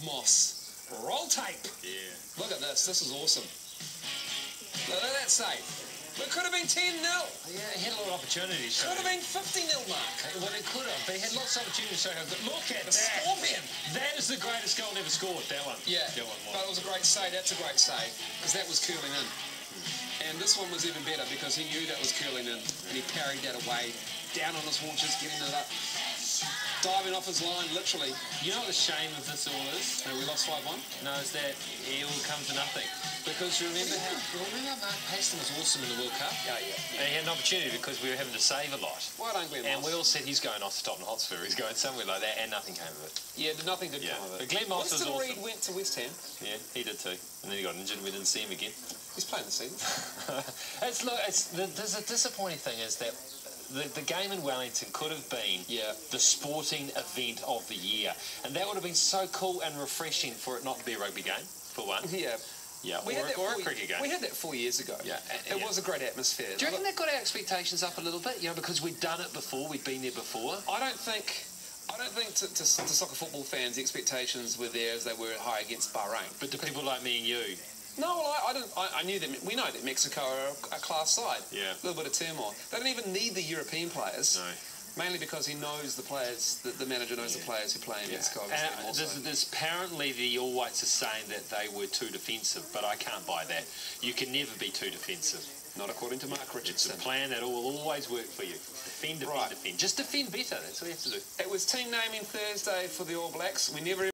Moss. Roll tape. Yeah. Look at this. This is awesome. Look at that save. It could have been 10-0. Yeah, he had a lot of opportunities. Could have been 50-0, Mark. Well, it could have. But he had lots of opportunities to show how good. Look at The that. Scorpion. That is the greatest goal ever scored, that one. Yeah, That one was. but it was a great save. That's a great save because that was curling in. And this one was even better because he knew that was curling in and he parried that away, down on his haunches, getting it up, diving off his line, literally. You know what the shame of this all is? And we lost 5-1. No, it's that it will come to nothing. Because remember how Mark Paston was awesome in the World Cup? Yeah, yeah. And he had an opportunity because we were having to save a lot. Why don't Glenn And Moss? we all said he's going off to Tottenham Hotspur. He's going somewhere like that, and nothing came of it. Yeah, nothing did come of it. But Glenn Moss was Winston awesome. Reid went to West Ham. Yeah, he did too. And then he got injured and we didn't see him again. He's playing the season. There's a disappointing thing is that the game in Wellington could have been the sporting event of the year. And that would have been so cool and refreshing for it not to be a rugby game, for one. Yeah. Yeah, or a cricket game. We had that 4 years ago. Yeah, it was a great atmosphere. Do you reckon that got our expectations up a little bit? You know, because we'd done it before, we'd been there before. I don't think to soccer football fans the expectations were there as they were high against Bahrain. But to people like me and you, no, well, I knew that we know that Mexico are a class side. Yeah. A little bit of turmoil. They don't even need the European players. No. Mainly because he knows the players, the manager knows the players who play in Mexico. There's apparently the All Whites are saying that they were too defensive, but I can't buy that. You can never be too defensive. Not according to Mark Richardson. It's a plan that will always work for you. Defend, defend, defend. Just defend better. That's what you have to do. It was team naming Thursday for the All Blacks. We never